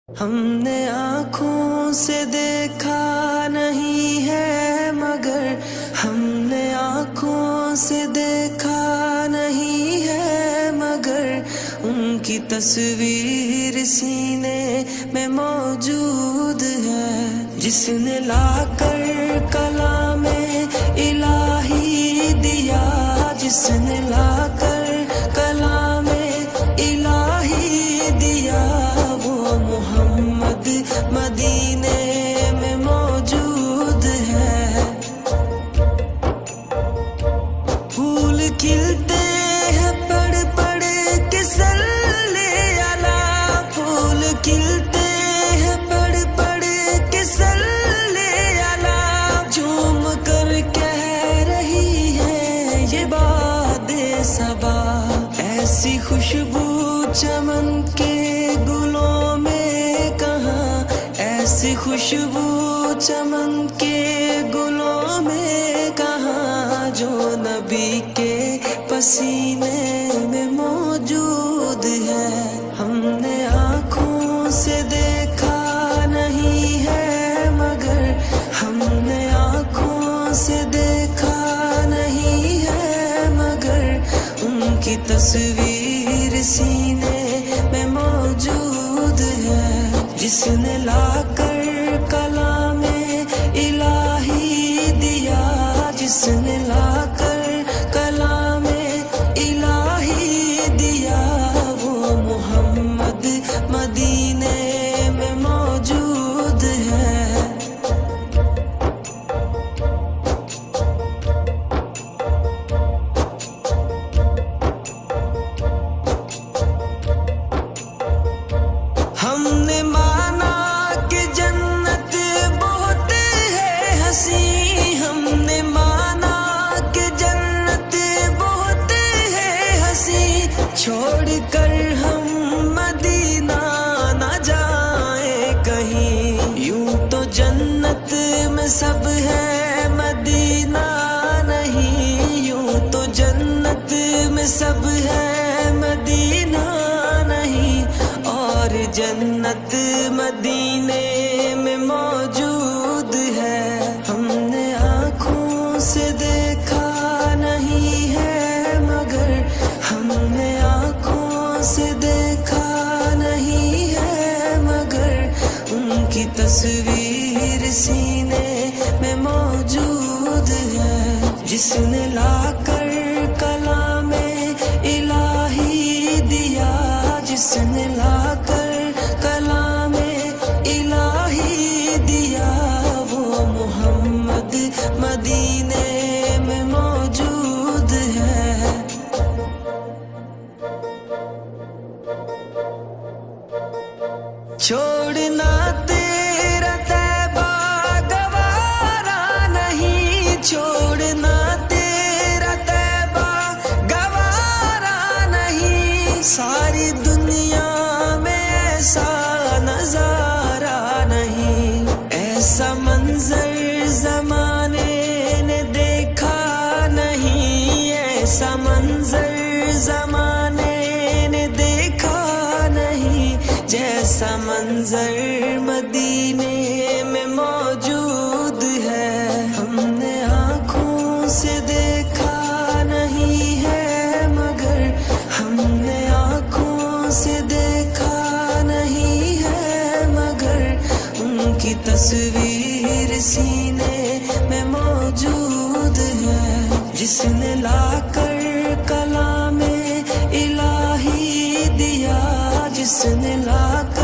ہم نے آنکھوں سے دیکھا نہیں ہے مگر ہم نے آنکھوں سے دیکھا نہیں ہے مگر ان کی تصویر سینے میں موجود ہے، جس نے لا کر کلام الہی دیا، جس نے لا کر کلام الہی دیا، وہ محمد مدینے میں موجود ہے۔ پھول کھلتے ہیں پڑھ پڑھ کے صلی علی، پھول کھلتے ہیں پڑھ پڑھ کے صلی علی، جھوم کر کہہ رہی ہے یہ باد صبا، ایسی خوشبو چمن کے گلوں میں کہاں، ایسی خوشبو چمن کے گلوں میں کہاں، جو نبی کے پسینے میں موجود ہے۔ ہم نے آنکھوں سے دیکھا نہیں ہے مگر ہم نے آنکھوں سے دیکھا نہیں ہے مگر ان کی تصویر سینے میں موجود ہے، جس نے لا کر کلام الہی دیا، جس نے لا کر کلام الہی دیا، وہ محمد مدینے میں موجود ہے۔ ہم نے مانا کہ جنت بہت ہے حسین، ہم نے مانا کہ جنت بہت ہے حسین، چھوڑ کر ہم مدینہ نہ جائیں کہیں، یوں تو جنت میں سب ہے مدینہ نہیں، یوں تو جنت میں سب ہے مدینہ نہیں، اور جنت مدینے میں موجود ہے۔ ہم نے آنکھوں سے دیکھا نہیں ہے مگر ہم نے آنکھوں سے دیکھا نہیں ہے مگر ان کی تصویر سینے میں موجود ہے، جس نے لا کر کلام الہی دیا، جس نے لا کر کلام الہی دیا، وہ محمد مدینے میں موجود ہے۔ چھوڑنا تیرا طیبہ گوارا نہیں، چھوڑنا تیرا طیبہ گوارا نہیں، ساری دنیا میں ایسا نظارہ نہیں، ایسا منظر زمانے نے دیکھا نہیں، ایسا منظر زمانے نے دیکھا نہیں، جیسا منظر مدینے میں موجود ہے۔ ہم نے آنکھوں سے دیکھا نہیں ہے مگر ہم نے آنکھوں سے دیکھا نہیں ہے مگر ان کی تصویر سینے میں موجود ہے، جس نے لا کر کلام الہی دیا، جس نے لا کر